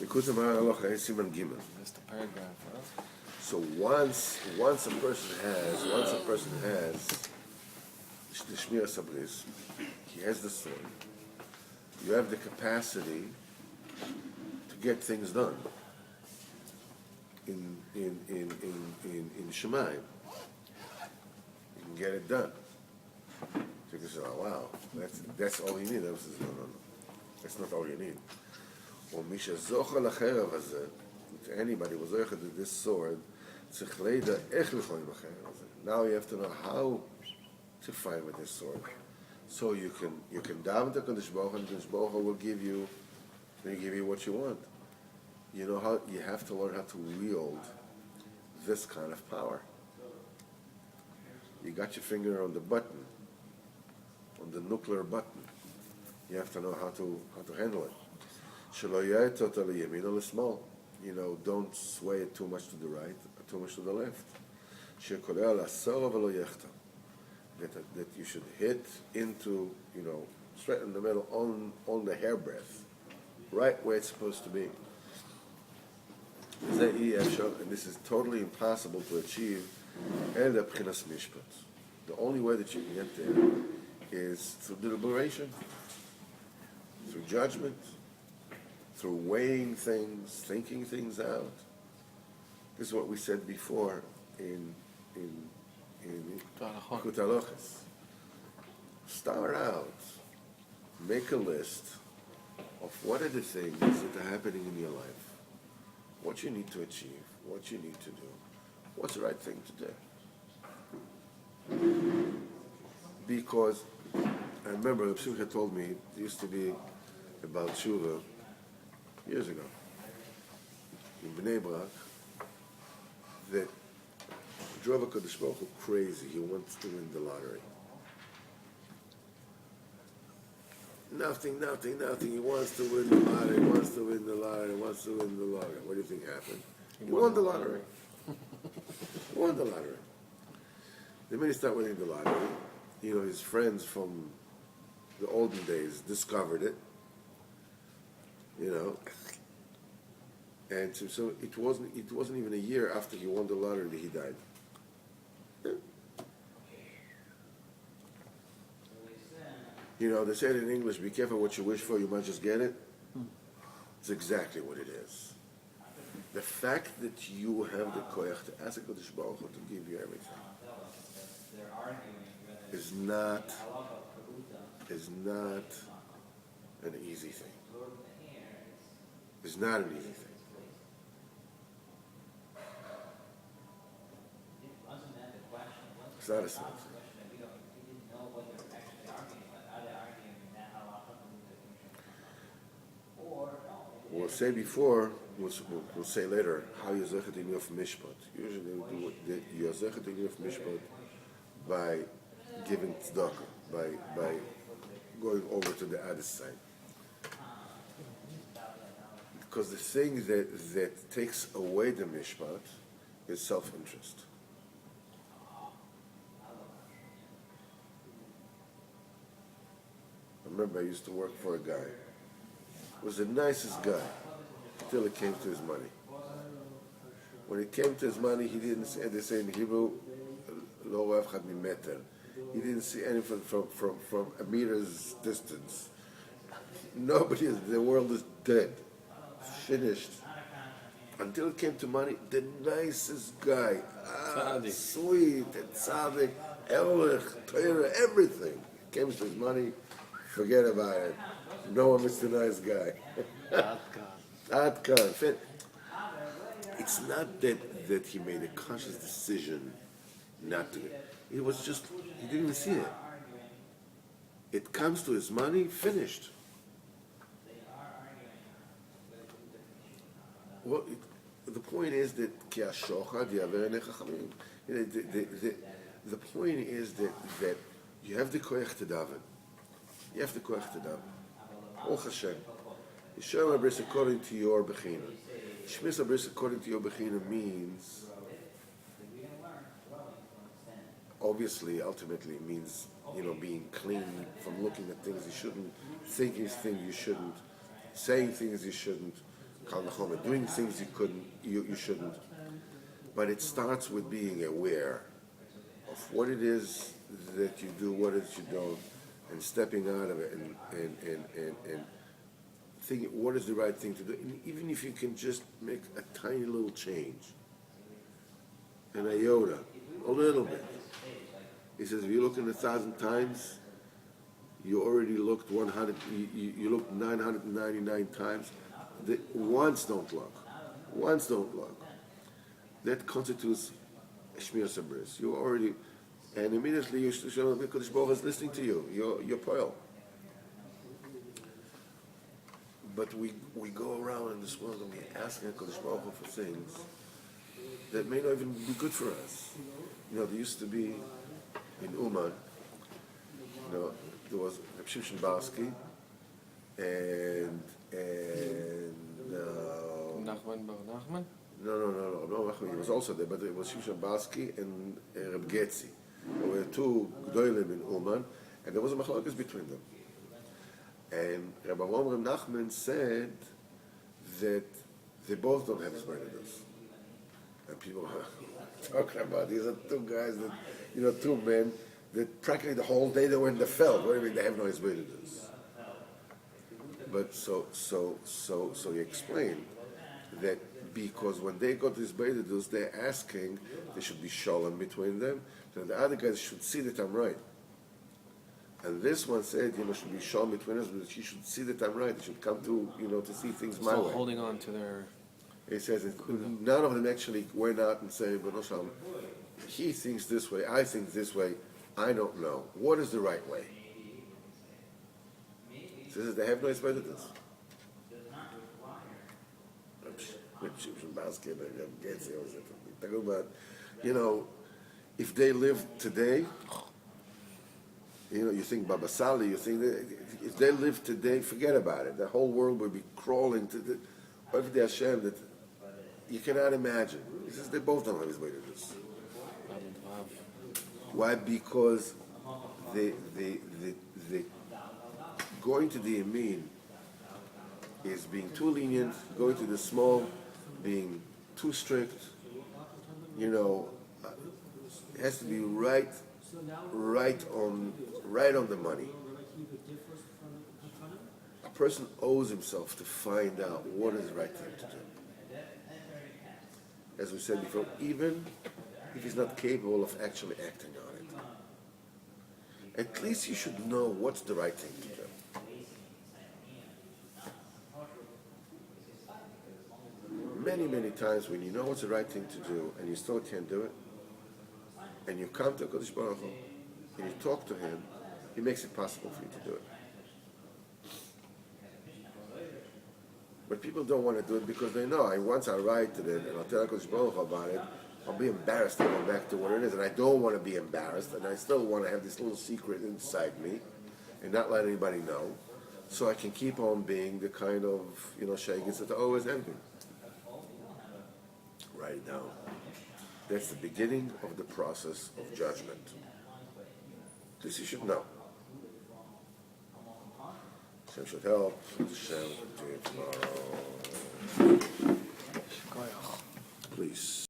Likutei Moharan Halacha Siman Gimel. That's the paragraph, huh? So once a person has the Shmiras Habris, he has the sword. You have the capacity to get things done in Shemayim. You can get it done. So you can say, oh, wow, that's all you need. I says, no. That's not all you need. Or Misha Zocha L'Cherev Hazeh, to anybody who was zocheh this sword, tzich leida ech l'choim l'cherev hazeh. Now you have to know how to fight with this sword. So you can daven to Kadosh Baruch Hu, and Kadosh Baruch Hu will give you what you want. You know how you have to learn how to wield this kind of power. You got your finger on the button, on the nuclear button. You have to know how to handle it. Shelo yaetot al yamin or l'smal. You know, don't sway it too much to the right, or too much to the left. Shekoleh al asara v'lo yechta. That you should hit into, straight in the middle, on the hairbreadth, right where it's supposed to be. And this is totally impossible to achieve. The only way that you can get there is through deliberation, through judgment, through weighing things, thinking things out. This is what we said before in likutei halachos. Start out, make a list of what are the things that are happening in your life, what you need to achieve, what you need to do, what's the right thing to do. Because I remember Reb Simcha told me, it used to be about Tshuva years ago in Bnei Brak, that drove a Kadosh Baruch Hu crazy. He wants to win the lottery. Nothing. He wants to win the lottery, wants to win the lottery. What do you think happened? He won the lottery. He won the lottery. The minute he started winning the lottery, his friends from the olden days discovered it, and so it wasn't even a year after he won the lottery that he died. They say it in English, be careful what you wish for, you might just get it. It's exactly what it is. The fact that you have the koyach to ask HaKadosh Baruch Hu to give you everything is not an easy thing. It's not an easy thing. It's not a simple thing. We'll say before, we'll say later, how you're zochet in your mishpat. Usually you're zochet in your mishpat by giving tzedakah, by going over to the other side. Because the thing that takes away the mishpat is self-interest. I remember I used to work for a guy. He was the nicest guy until it came to his money. When it came to his money, he didn't say, they say in Hebrew, lo rav chad mimeter. He didn't see anything from a meter's distance. The world is dead, finished. Until it came to money, the nicest guy, sweet, and tzaddik, erlich, Torah, everything. Came to his money, forget about it. No one is the nice guy. Adkan. It's not that he made a conscious decision not to. It was just, he didn't even see it. It comes to his money, finished. Well, the point is that the point is that you have the koyach to daven. You have the koyach to daven. Baruch Hashem. Yisrael Abris according to your bechina. Shmis Abris according to your bechina means, obviously, ultimately, it means, being clean from looking at things you shouldn't, thinking things you shouldn't, saying things you shouldn't, Kal v'chomer, doing things you shouldn't. But it starts with being aware of what it is that you do, what it is you don't, and stepping out of it and thinking what is the right thing to do. And even if you can just make a tiny little change, an iota, a little bit. He says, if you look in 1,000 times, you already looked 100. You looked 999 times. Once don't look. Once don't look. That constitutes Shmir Sabris. You already, and immediately you should show that Kodesh Baruch is listening to you. You're poil. But we go around in this world and we're asking Kodesh Baruch for things that may not even be good for us. You know, there used to be in Uman, you know, there was Reb Shimshon Barsky and Nachman Bar Nachman? no, he was also there, but it was Shimshon Barsky and Reb Getzi. There were two Gdolim in Uman, and there was a machlokes between them. And Reb Avram Reb Nachman said that they both don't have Zbaridus. And people are talking about, these are two guys that, you know, two men that practically the whole day they were in the field. What do you mean they have no Zbaridus? But so he explained that because when they got these Zbaridus, they're asking, there should be shalom between them, so the other guys should see that I'm right. And this one said, you know, should be shalom between us, but she should see that I'm right. They should come to, you know, to see things my way. Holding on to their... He says none of them actually went out and said, "But no shalom, he thinks this way, I think this way, I don't know. What is the right way?" He says they have no experience. Talk about, you know, if they live today, you know, you think Baba Sali, you think that if they live today, forget about it. The whole world would be crawling to the Avdei Hashem that you cannot imagine. He says they both don't have his way to this. Why? Because the going to the Yamin is being too lenient, going to the small being too strict. You know, it has to be right on the money. A person owes himself to find out what is the right thing to do. As we said before, even if he's not capable of actually acting on it, at least you should know what's the right thing to do. Many times when you know what's the right thing to do and you still can't do it, and you come to Kodesh Baruch Hu and you talk to him, he makes it possible for you to do it. But people don't want to do it because they know, once I write it and I'll tell Kodesh Baruch Hu about it, I'll be embarrassed to go back to what it is, and I don't want to be embarrassed, and I still want to have this little secret inside me and not let anybody know, so I can keep on being the kind of, you know, shaykhs that always envy. Write it down. That's the beginning of the process of judgment. This you should know. Hashem should help. Hashem continue tomorrow. Please.